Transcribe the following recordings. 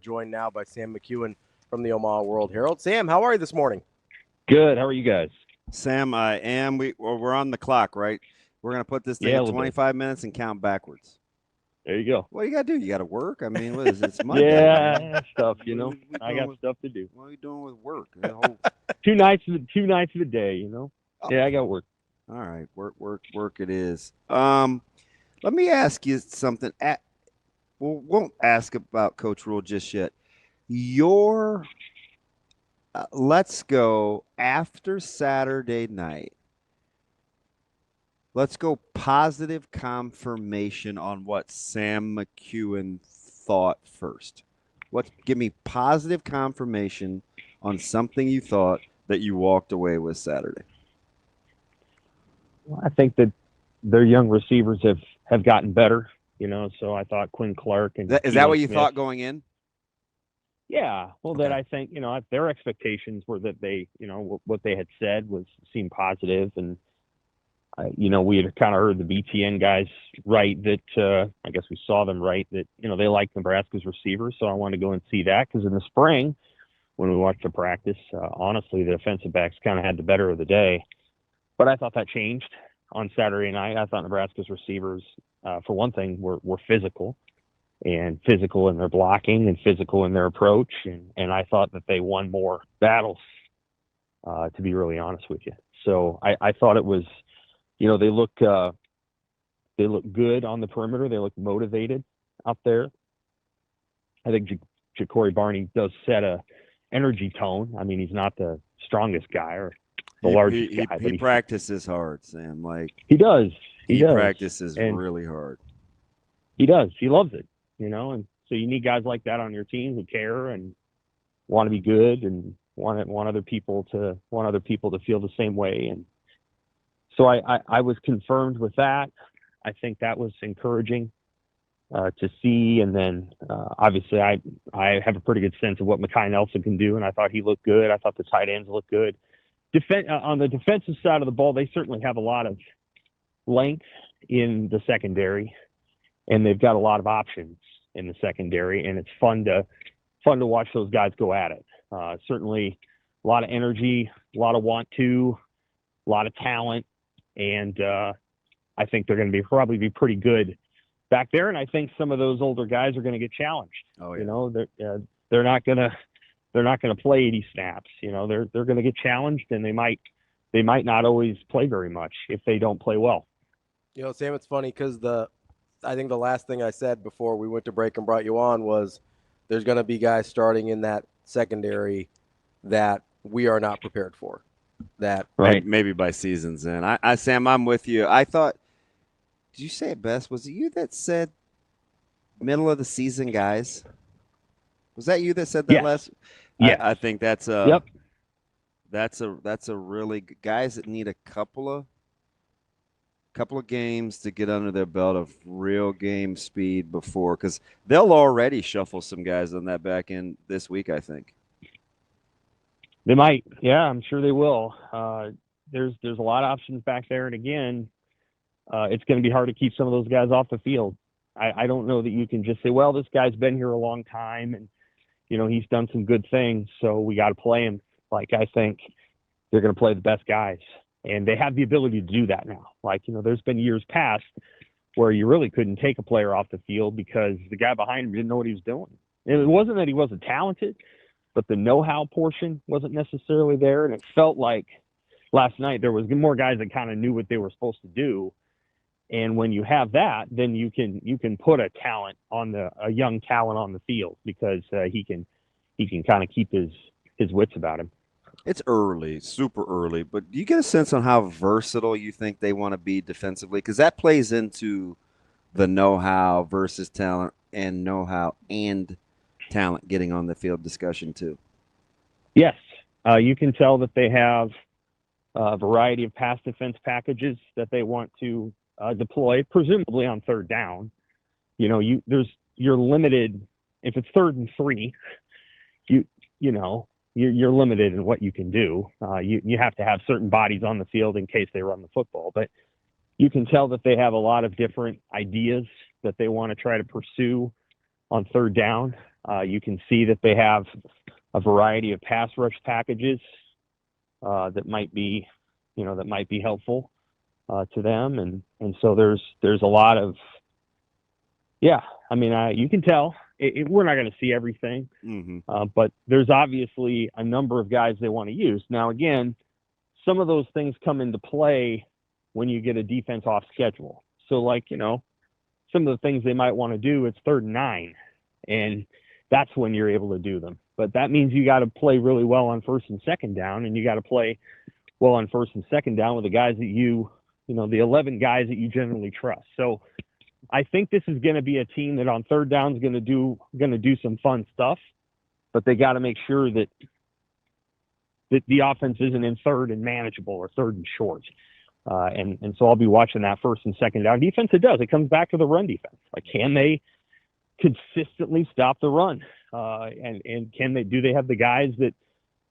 joined now by Sam McKewon from the Omaha World Herald. Sam, how are you this morning? Good. How are you guys? Sam, I am. We're on the clock, right? We're going to put this thing at 25 minutes and count backwards. There you go. What do you got to do? You got to work? I mean, what is it? It's Monday. Yeah, stuff, I got stuff to do. What are you doing with work? Two nights of the day, Oh. Yeah, I got work. All right. Work it is. Let me ask you something. Won't ask about Coach Rule just yet. Let's go after Saturday night. Let's go positive confirmation on what Sam McKewon thought first. Give me positive confirmation on something you thought that you walked away with Saturday. Well, I think that their young receivers have gotten better, so I thought Quinn Clark and is that what you thought going in? Yeah. Well, okay. That I think, their expectations were that they, what they had said seemed positive. And, we had kind of heard the BTN guys right that, I guess we saw them right that, they like Nebraska's receivers. So I wanted to go and see that because in the spring, when we watched the practice, honestly, the defensive backs kind of had the better of the day. But I thought that changed on Saturday night. I thought Nebraska's receivers, for one thing, were physical. And physical in their blocking and physical in their approach. And I thought that they won more battles, to be really honest with you. So I thought it was, they look good on the perimeter. They look motivated out there. I think Ja'Cory Barney does set a energy tone. I mean, he's not the strongest guy or the largest guy. He practices hard, Sam. He does. He practices really hard. He does. He loves it. And so you need guys like that on your team who care and want to be good and want other people to feel the same way. And so I was confirmed with that. I think that was encouraging to see. And then obviously I have a pretty good sense of what Mekhi Nelson can do, and I thought he looked good. I thought the tight ends looked good. On the defensive side of the ball, they certainly have a lot of length in the secondary, and they've got a lot of options in the secondary, and it's fun to watch those guys go at it. Certainly a lot of energy, a lot of want to, a lot of talent, and I think they're going to probably be pretty good back there. And I think some of those older guys are going to get challenged. Oh, yeah. They're not going to play 80 snaps. They're going to get challenged, and they might not always play very much if they don't play well. Sam, it's funny because I think the last thing I said before we went to break and brought you on was there's going to be guys starting in that secondary that we are not prepared for. That right, maybe by season's end. Sam, I'm with you. I thought, did you say it best? Was it you that said middle of the season guys? Was that you that said that last? Yeah, I think that's yep. That's a really guys that need a couple of games to get under their belt of real game speed before, because they'll already shuffle some guys on that back end this week, I think. They might. Yeah, I'm sure they will. There's a lot of options back there, and again, it's going to be hard to keep some of those guys off the field. I don't know that you can just say, well, this guy's been here a long time, and he's done some good things, so we got to play him. I think they're going to play the best guys. And they have the ability to do that now. There's been years past where you really couldn't take a player off the field because the guy behind him didn't know what he was doing. And it wasn't that he wasn't talented, but the know-how portion wasn't necessarily there. And it felt like last night there was more guys that kind of knew what they were supposed to do. And when you have that, then you can put a young talent on the field because he can kind of keep his wits about him. It's early, super early, but do you get a sense on how versatile you think they want to be defensively? Because that plays into the know-how versus talent and know-how and talent getting on the field discussion too. Yes. You can tell that they have a variety of pass defense packages that they want to deploy, presumably on third down. You're limited. If it's 3rd and 3, you're limited in what you can do. You have to have certain bodies on the field in case they run the football. But you can tell that they have a lot of different ideas that they want to try to pursue on third down. You can see that they have a variety of pass rush packages that might be helpful to them, and so there's a lot of, yeah. I mean, you can tell we're not going to see everything, but there's obviously a number of guys they want to use. Now, again, some of those things come into play when you get a defense off schedule. So, like, some of the things they might want to do, it's 3rd and 9, and that's when you're able to do them. But that means you got to play really well on 1st and 2nd down, and you got to play well on 1st and 2nd down with the guys that the 11 guys that you generally trust. So I think this is going to be a team that on 3rd down is going to do some fun stuff, but they got to make sure that the offense isn't in 3rd and manageable or 3rd and short. And so I'll be watching that 1st and 2nd down defense. It does. It comes back to the run defense. Like, can they consistently stop the run? And do they have the guys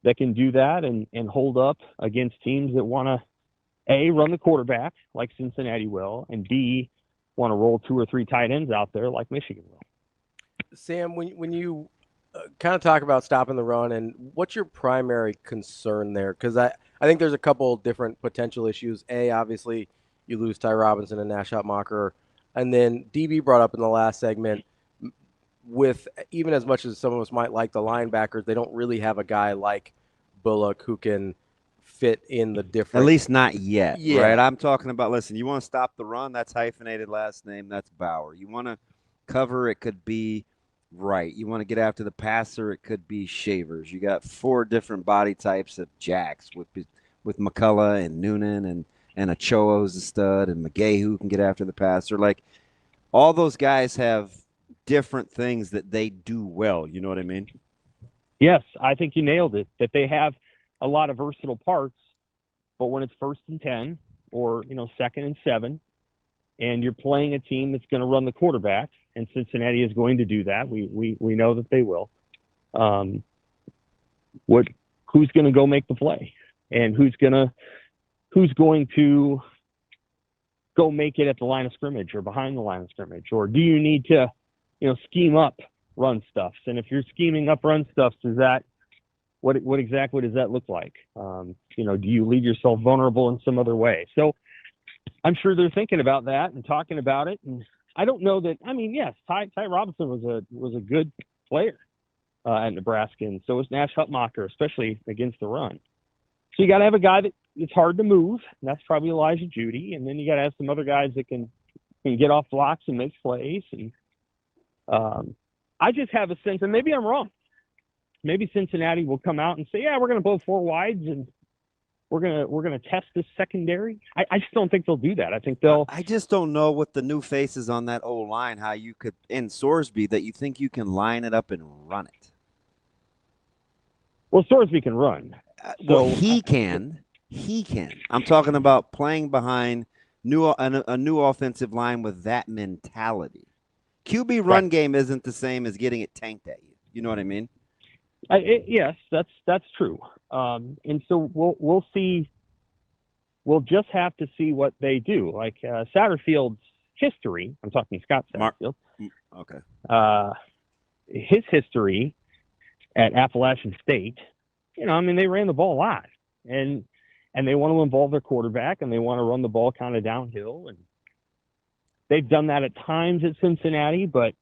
that can do that and hold up against teams that want to, A, run the quarterback like Cincinnati will, and B, want to roll 2 or 3 tight ends out there like Michigan will. Sam, when you kind of talk about stopping the run, and what's your primary concern there? Because I think there's a couple different potential issues. A, obviously, you lose Ty Robinson and Nash Hutmacher. And then DB brought up in the last segment, with even as much as some of us might like the linebackers, they don't really have a guy like Bullock who can fit in the different. At least not yet, Yeah. right? I'm talking about, listen, you want to stop the run, that's hyphenated last name, that's Bauer. You want to cover, it could be Wright. You want to get after the passer, it could be Shavers. You got 4 different body types of jacks with McCullough and Noonan and Ochoa's a stud and McGay who can get after the passer. Like, all those guys have different things that they do well. You know what I mean? Yes, I think you nailed it, that they have a lot of versatile parts, but when it's 1st and 10 or, 2nd and 7, and you're playing a team that's going to run the quarterback, and Cincinnati is going to do that. We know that they will. Who's going to go make the play, and who's going to go make it at the line of scrimmage or behind the line of scrimmage, or do you need to, scheme up run stuffs? And if you're scheming up run stuffs, what exactly does that look like? Do you leave yourself vulnerable in some other way? So I'm sure they're thinking about that and talking about it. And I don't know that. I mean, yes, Ty Robinson was a good player at Nebraska, and so was Nash Hutmacher, especially against the run. So you got to have a guy that it's hard to move. And that's probably Elijah Judy, and then you got to have some other guys that can get off blocks and make plays. And I just have a sense, and maybe I'm wrong. Maybe Cincinnati will come out and say, "Yeah, we're going to blow 4 wides and we're gonna test this secondary." I just don't think they'll do that. I think they'll. I just don't know with the new faces on that old line how you could, in Sorsby, that you think you can line it up and run it. Well, Sorsby can run. Well, he can. I'm talking about playing behind a new offensive line with that mentality. QB run game isn't the same as getting it tanked at you. You know what I mean? Yes, that's true. And so we'll see. We'll just have to see what they do. Like Satterfield's history. I'm talking Scott Satterfield. Okay. His history at Appalachian State. They ran the ball a lot, and they want to involve their quarterback, and they want to run the ball kind of downhill, and they've done that at times at Cincinnati, but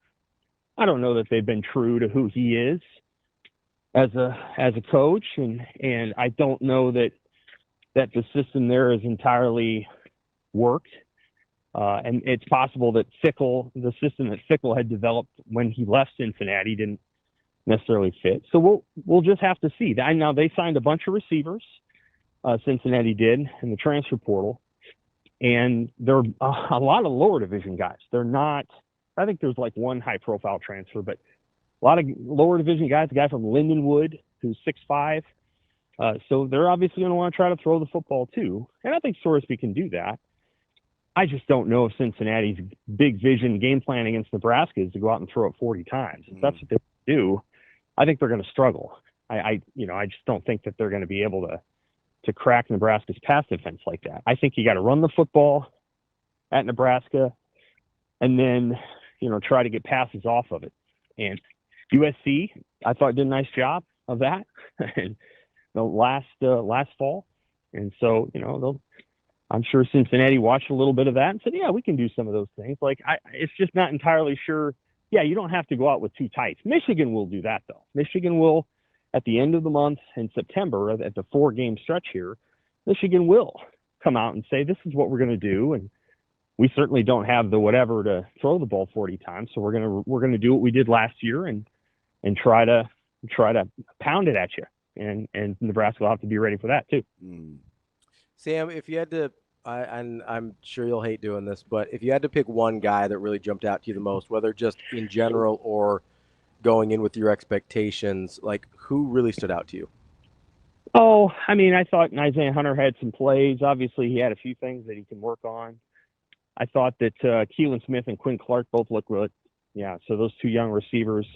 I don't know that they've been true to who he is as a coach, and I don't know that the system there is entirely worked. And it's possible that the system that Fickell had developed when he left Cincinnati didn't necessarily fit. So we'll just have to see. Now they signed a bunch of receivers, Cincinnati did, in the transfer portal, and they're a lot of lower division guys. They're not. I think there's like one high profile transfer, but a lot of lower division guys. A guy from Lindenwood who's 6'5". So they're obviously going to want to try to throw the football too, and I think Sorsby can do that. I just don't know if Cincinnati's big vision game plan against Nebraska is to go out and throw it 40 times. If that's what they do, I think they're going to struggle. I just don't think that they're going to be able to crack Nebraska's pass defense like that. I think you got to run the football at Nebraska, and then try to get passes off of it. And USC, I thought, did a nice job of that the last fall. And so, I'm sure Cincinnati watched a little bit of that and said, yeah, we can do some of those things. Like, it's just not entirely sure. Yeah, you don't have to go out with two tights. Michigan will do that, though. Michigan will, at the end of the month in September, at the 4-game stretch here, Michigan will come out and say, this is what we're going to do. And we certainly don't have the whatever to throw the ball 40 times. So we're going to do what we did last year and try to pound it at you. And Nebraska will have to be ready for that too. Sam, if you had to, and I'm sure you'll hate doing this, but if you had to pick one guy that really jumped out to you the most, whether just in general or going in with your expectations, like who really stood out to you? Oh, I mean, I thought Isaiah Hunter had some plays. Obviously, he had a few things that he can work on. I thought that Keelan Smith and Quinn Clark both looked good. Yeah, so those two young receivers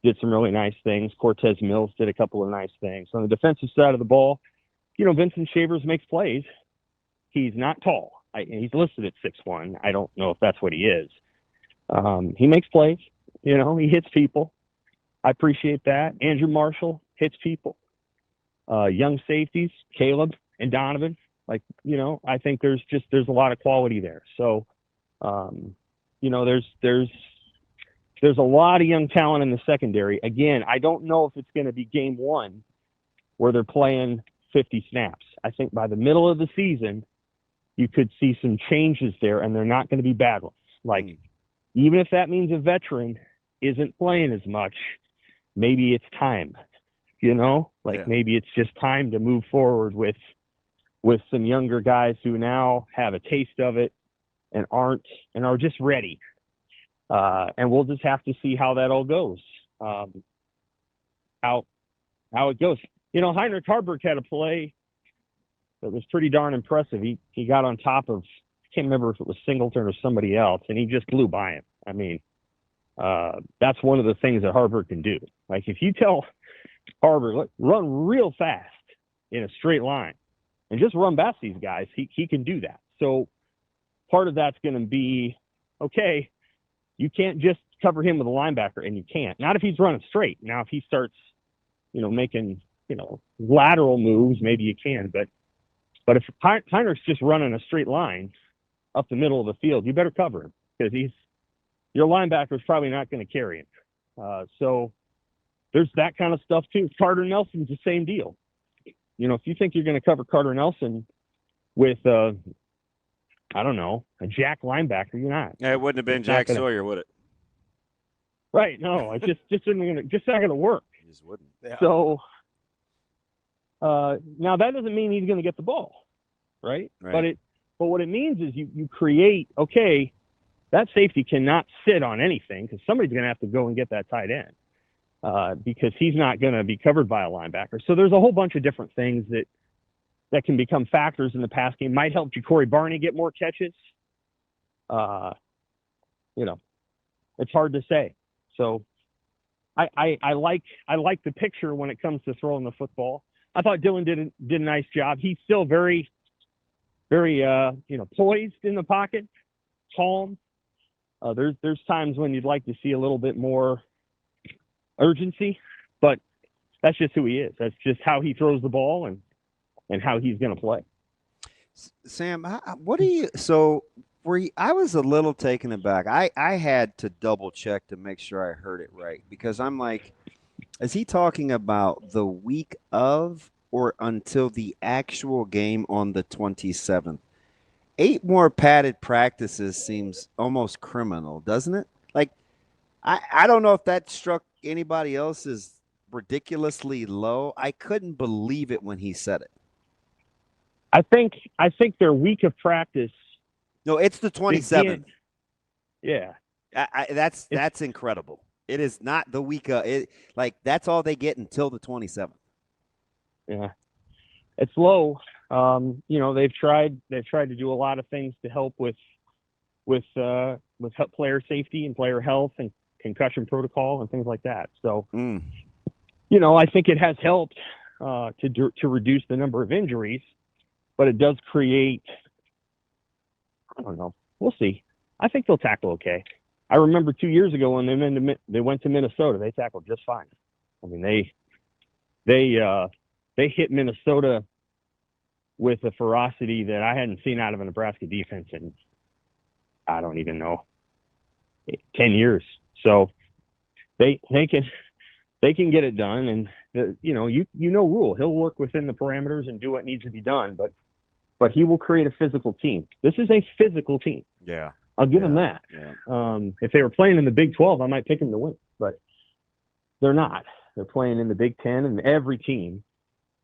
did some really nice things. Cortez Mills did a couple of nice things. On the defensive side of the ball, Vincent Shavers makes plays. He's not tall. He's listed at 6'1". I don't know if that's what he is. He makes plays. He hits people. I appreciate that. Andrew Marshall hits people. Young safeties, Caleb and Donovan. I think there's a lot of quality there. So, there's a lot of young talent in the secondary. Again, I don't know if it's going to be game one where they're playing 50 snaps. I think by the middle of the season, you could see some changes there, and they're not going to be bad ones. Even if that means a veteran isn't playing as much, maybe it's time, maybe it's just time to move forward with some younger guys who now have a taste of it and are just ready. And we'll just have to see how that all goes, how it goes. Heinrich Harburg had a play that was pretty darn impressive. He got on top of, I can't remember if it was Singleton or somebody else, and he just blew by him. I mean, that's one of the things that Harburg can do. Like, if you tell Harburg, look, run real fast in a straight line and just run past these guys, he can do that. So part of that's going to be, okay, you can't just cover him with a linebacker, and you can't. Not if he's running straight. Now, if he starts, making, lateral moves, maybe you can. But if Heinrich's just running a straight line up the middle of the field, you better cover him, because your linebacker's probably not going to carry him. So there's that kind of stuff too. Carter Nelson's the same deal. If you think you're going to cover Carter Nelson with, I don't know, a jack linebacker, you're not. Yeah, it wouldn't have been Jack Sawyer, would it? Right. No, it's just not going to work. It just wouldn't. Yeah. So now that doesn't mean he's going to get the ball, right? But what it means is you create, okay, that safety cannot sit on anything, because somebody's going to have to go and get that tight end, because he's not going to be covered by a linebacker. So there's a whole bunch of different things that can become factors in the pass game. Might help Ja'Cory Barney get more catches. It's hard to say. So I like the picture when it comes to throwing the football. I thought Dylan did a nice job. He's still very, very poised in the pocket, calm. There's times when you'd like to see a little bit more urgency, but that's just who he is. That's just how he throws the ball and how he's going to play. Sam, what do you? So I was a little taken aback. I had to double check to make sure I heard it right, because I'm like, is he talking about the week of or until the actual game on the 27th? 8 more padded practices seems almost criminal, doesn't it? Like, I don't know if that struck anybody else as ridiculously low. I couldn't believe it when he said it. I think their week of practice. No, it's the 27th. Yeah. That's incredible. It is not the week of it. Like, that's all they get until the 27th. Yeah. It's low. They've tried to do a lot of things to help with player safety and player health and concussion protocol and things like that. So, I think it has helped to reduce the number of injuries, but it does create, I don't know. We'll see. I think they'll tackle okay. I remember 2 years ago when they went to Minnesota, they tackled just fine. I mean, they hit Minnesota with a ferocity that I hadn't seen out of a Nebraska defense in, I don't even know, 10 years. So they can get it done, and Rule. He'll work within the parameters and do what needs to be done, but he will create a physical team. This is a physical team. Yeah. I'll give him that. Yeah. If they were playing in the Big 12, I might pick them to win, but they're not. They're playing in the Big 10, and every team,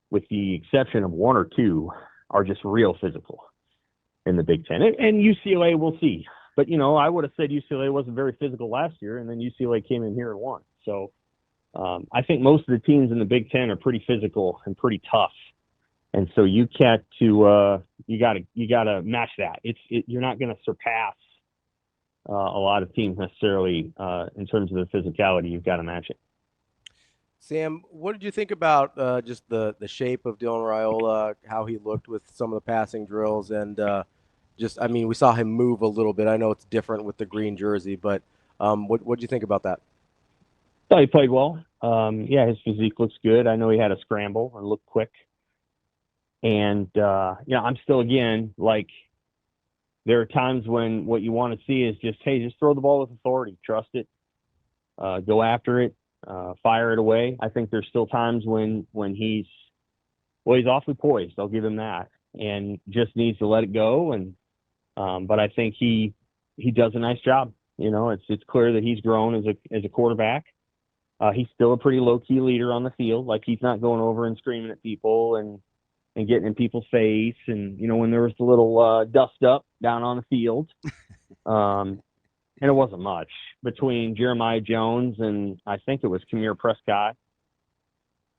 with the exception of one or two, are just real physical in the Big 10. And UCLA, we'll see. But, I would have said UCLA wasn't very physical last year, and then UCLA came in here and won. So I think most of the teams in the Big 10 are pretty physical and pretty tough. And so you got to match that. You're not going to surpass a lot of teams necessarily in terms of the physicality. You've got to match it. Sam, what did you think about just the shape of Dylan Raiola, how he looked with some of the passing drills, and we saw him move a little bit. I know it's different with the green jersey, but what did you think about that? I thought he played well. His physique looks good. I know he had a scramble and looked quick. And, I'm still, again, like, there are times when what you want to see is just throw the ball with authority, trust it, go after it, fire it away. I think there's still times when he's awfully poised. I'll give him that, and just needs to let it go. And, but I think he does a nice job. It's clear that he's grown as a quarterback. He's still a pretty low key leader on the field. Like, he's not going over and screaming at people and getting in people's face. And, when there was the little dust up down on the field, and it wasn't much between Jeremiah Jones and I think it was Kamir Prescott.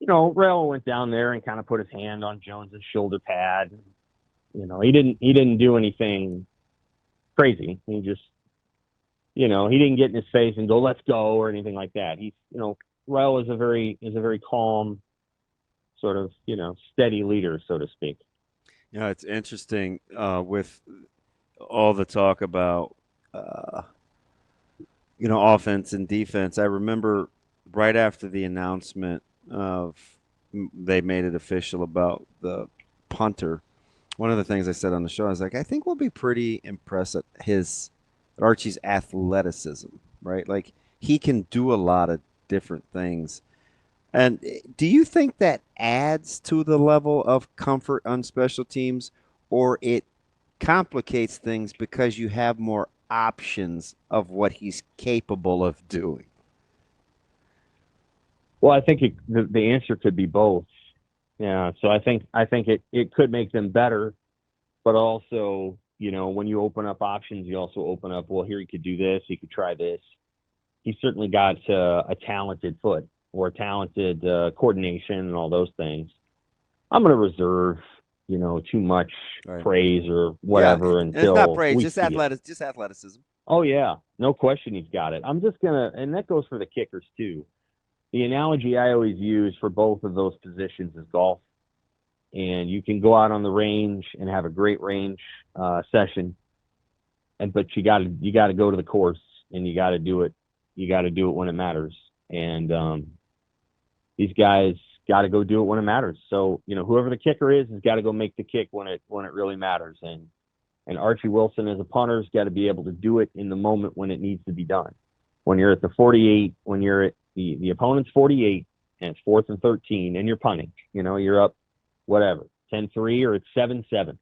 Raiola went down there and kind of put his hand on Jones's shoulder pad. He didn't do anything crazy. He just, he didn't get in his face and go, let's go, or anything like that. He's, Raiola is a very calm, sort of, steady leader, so to speak. Yeah, it's interesting with all the talk about, offense and defense. I remember right after the announcement they made it official about the punter. One of the things I said on the show, I was like, I think we'll be pretty impressed at Archie's athleticism, right? Like, he can do a lot of different things. And do you think that adds to the level of comfort on special teams, or it complicates things because you have more options of what he's capable of doing? Well, I think the answer could be both. Yeah. So I think it could make them better, but also, when you open up options, you also open up, well, here he could do this, he could try this. He's certainly got a talented foot, or a talented coordination and all those things. I'm going to reserve, too much praise or whatever until it's not praise, just athleticism. Oh yeah, no question he's got it. I'm just and that goes for the kickers too. The analogy I always use for both of those positions is golf. And you can go out on the range and have a great range session, but you got to go to the course, and you got to do it. You got to do it when it matters. And these guys got to go do it when it matters. So, whoever the kicker is has got to go make the kick when it really matters. And Archie Wilson as a punter has got to be able to do it in the moment when it needs to be done. When you're at the 48, when you're at the opponent's 48 and it's 4th and 13 and you're punting, you're up whatever, 10-3 or it's 7-7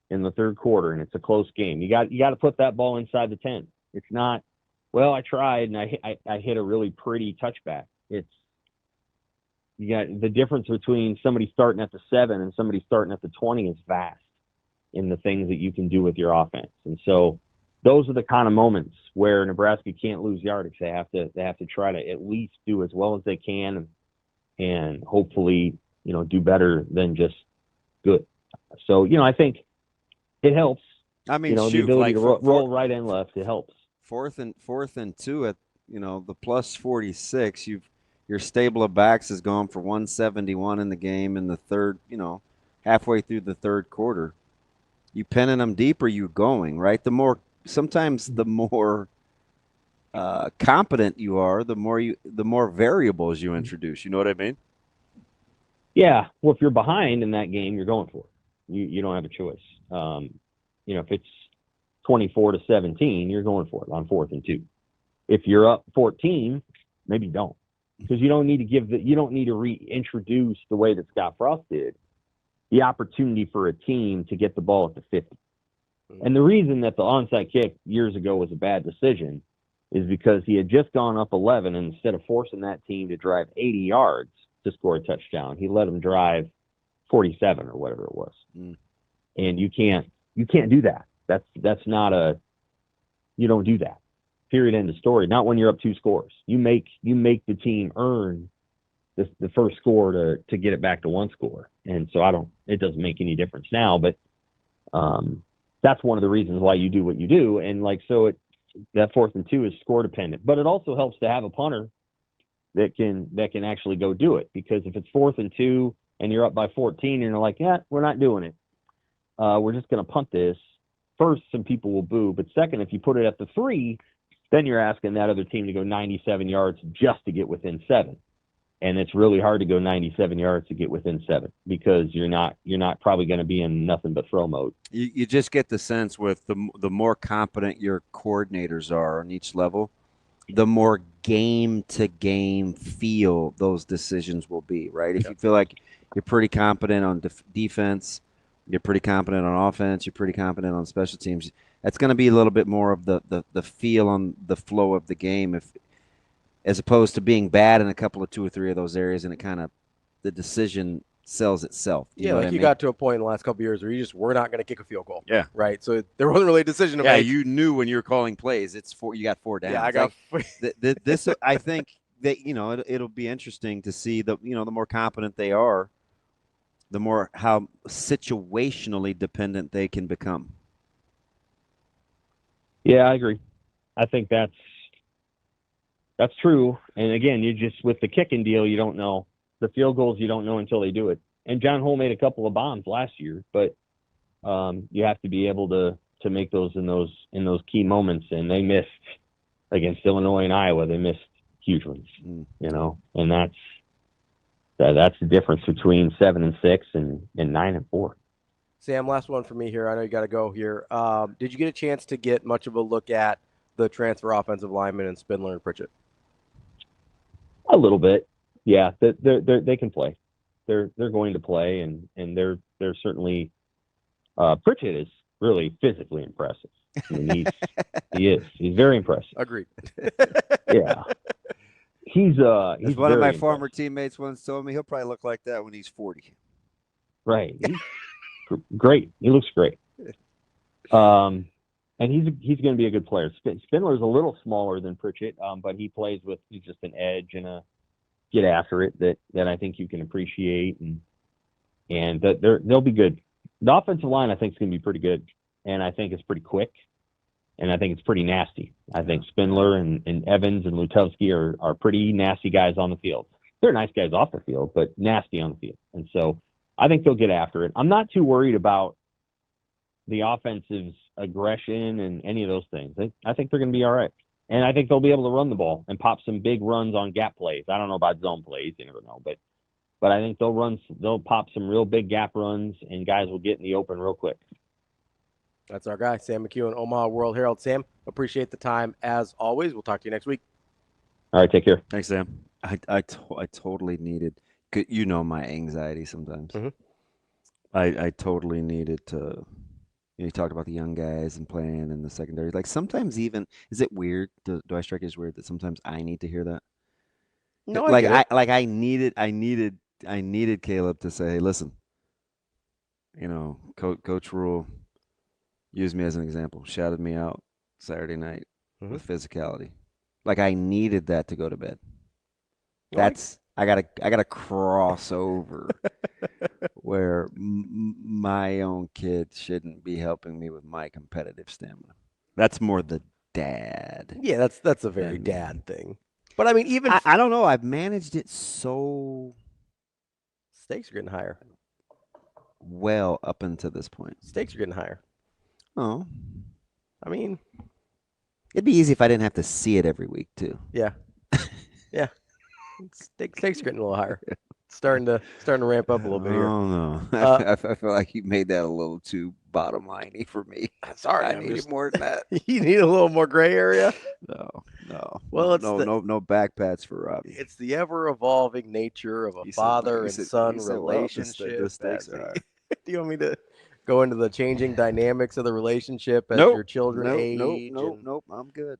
in the third quarter and it's a close game. You got to put that ball inside the 10. It's not, well, I tried and I hit a really pretty touchback. You got the difference between somebody starting at the 7 and somebody starting at the 20 is vast in the things that you can do with your offense. And so those are the kind of moments where Nebraska can't lose yardage. They have to try to at least do as well as they can and hopefully, do better than just good. So, I think it helps. I mean, the ability to roll right and left, it helps. Fourth and 2 at, the plus 46, your stable of backs has gone for 171 in the game in the third, halfway through the third quarter. You pinning them deep or you going, right? Sometimes the more competent you are, the more variables you introduce. You know what I mean? Yeah. Well, if you're behind in that game, you're going for it. You don't have a choice. If it's 24-17, you're going for it on 4th and 2. If you're up 14, maybe don't, because you don't need to reintroduce the way that Scott Frost did the opportunity for a team to get the ball at the 50. And the reason that the onside kick years ago was a bad decision is because he had just gone up 11, and instead of forcing that team to drive 80 yards to score a touchdown, he let them drive 47 or whatever it was. And you can't do that. That's not you don't do that. Period. End of story. Not when you're up 2 scores. You make the team earn the first score to get it back to 1 score. And so it doesn't make any difference now, but that's one of the reasons why you do what you do. And that 4th and 2 is score dependent, but it also helps to have a punter that can actually go do it, because if it's 4th and 2 and you're up by 14 and you're like, yeah, we're not doing it. We're just going to punt this. First, some people will boo, but second, if you put it at the 3, then you're asking that other team to go 97 yards just to get within 7. And it's really hard to go 97 yards to get within 7, because you're not probably going to be in nothing but throw mode. You just get the sense with the more competent your coordinators are on each level, the more game-to-game feel those decisions will be, right? If you feel like you're pretty competent on defense, you're pretty competent on offense, you're pretty competent on special teams, that's going to be a little bit more of the feel on the flow of the game, as opposed to being bad in a couple of 2 or 3 of those areas, and the decision sells itself. You got to a point in the last couple of years where we're not going to kick a field goal. Yeah. Right. So there wasn't really a decision to make. Yeah, you knew when you were calling plays, you got 4 down. Yeah, I got this. I think that it'll be interesting to see the more competent they are, the more how situationally dependent they can become. Yeah, I agree. I think that's true. And again, you just, with the kicking deal, you don't know. The field goals, you don't know until they do it. And John Hull made a couple of bombs last year, but you have to be able to make those in those key moments. And they missed against Illinois and Iowa. They missed huge ones, and that's the difference between 7-6 and 9-4. Sam, last one for me here. I know you got to go here. Did you get a chance to get much of a look at the transfer offensive linemen in Spindler and Pritchett? A little bit, yeah. They can play. They're going to play, and they're certainly. Pritchett is really physically impressive. I mean, he's very impressive. Agreed. Yeah, he's As one of my former teammates once told me, he'll probably look like that when he's 40. Right. He's great. He looks great. And he's going to be a good player. Spindler's a little smaller than Pritchett, but he plays with just an edge and a get after it that I think you can appreciate, and they'll be good. The offensive line, I think, is going to be pretty good, and I think it's pretty quick, and I think it's pretty nasty. I think Spindler and Evans and Lutowski are pretty nasty guys on the field. They're nice guys off the field, but nasty on the field. And so I think they'll get after it. I'm not too worried about the offensive's aggression and any of those things. I think they're going to be all right. And I think they'll be able to run the ball and pop some big runs on gap plays. I don't know about zone plays. You never know. But I think they'll pop some real big gap runs, and guys will get in the open real quick. That's our guy, Sam McKewon, Omaha World Herald. Sam, appreciate the time as always. We'll talk to you next week. All right, take care. Thanks, Sam. I totally needed, my anxiety sometimes. Mm-hmm. I totally needed to. You talked about the young guys and playing in the secondary. Like sometimes even, is it weird? Do I strike as weird that sometimes I need to hear that? No, I needed Caleb to say, hey, listen, Coach Rule used me as an example, shouted me out Saturday night with physicality. Like I needed that to go to bed. I gotta cross over where my own kid shouldn't be helping me with my competitive stamina. That's more the dad. Yeah, that's a very dad thing. But I mean, even I don't know. I've managed it so. Stakes are getting higher. Well, up until this point, Stakes are getting higher. Oh, I mean, It'd be easy if I didn't have to see it every week too. Yeah. Yeah. Stakes getting a little higher. Starting to ramp up a little bit here. Oh no, I feel like you made that a little too bottom liney for me. Sorry, I needed more than that. You need a little more gray area. No. Well, No back pats for Robbie. It's the ever evolving nature of a He said, father he and said- son he said, well, relationship. the stakes as are he- high. Do you want me to go into the changing dynamics of the relationship as Nope. your children age? Nope. I'm good.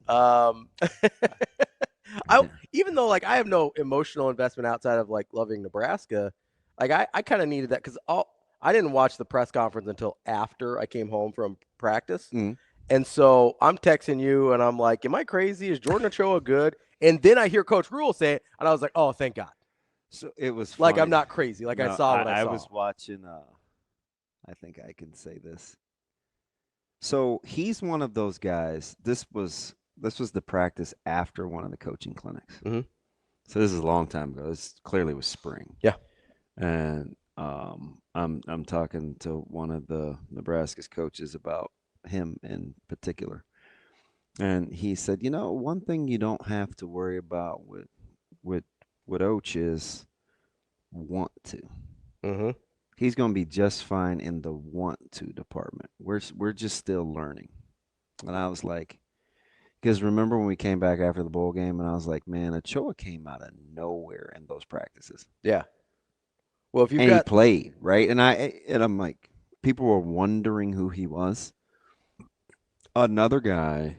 I even though like I have no emotional investment outside of like loving Nebraska, like I kind of needed that because I didn't watch the press conference until after I came home from practice. Mm. And so I'm texting you and I'm like, am I crazy? Is Jordan Ochoa good? And then I hear Coach Rule say it, and I was like, oh, thank God. So it was Like funny. I'm not crazy. Like I saw what I saw. I was watching. I think I can say this. So he's one of those guys. This was the practice after one of the coaching clinics. Mhm. So this is a long time ago. This clearly was spring. Yeah. And I'm talking to one of the Nebraska's coaches about him in particular. And he said, one thing you don't have to worry about with Oach is want to. Mm-hmm. He's going to be just fine in the want to department. We're just still learning. And I was like, because remember when we came back after the bowl game, and I was like, man, Ochoa came out of nowhere in those practices. Yeah. Well, if you've And he got played, right? And I'm like, people were wondering who he was. Another guy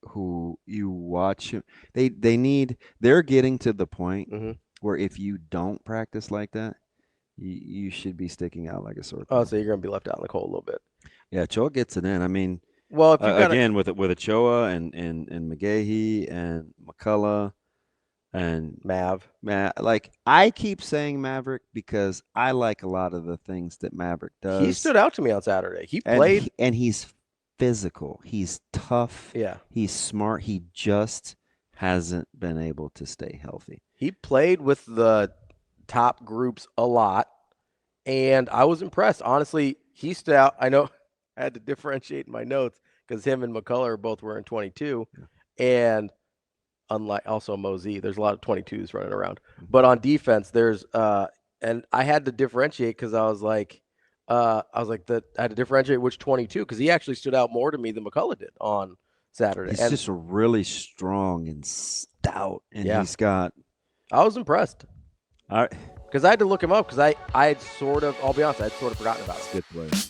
who you watch him, they're getting to the point Mhm. where if you don't practice like that, you should be sticking out like a sore Oh, thumb. so you're gonna be left out in the cold a little bit. Yeah, Ochoa gets it in. I mean, Well, if you've got again with Ochoa and McGahee and McCullough and Mav, like I keep saying Maverick because I like a lot of the things that Maverick does. he stood out to me on Saturday. He and played, and he's physical. He's tough. yeah. He's smart. He just hasn't been able to stay healthy. He played with the top groups a lot, and I was impressed. Honestly, he stood out. I know I had to differentiate in my notes because him and McCullough are both wearing 22, and unlike also Mosey, there's a lot of 22s running around. But on defense, there's and I had to differentiate because I was like I had to differentiate which 22 because he actually stood out more to me than McCullough did on Saturday. He's just really strong and stout, and Yeah. he's got. I was impressed All right, because I had to look him up because I'll be honest, I'd sort of forgotten about him. good play.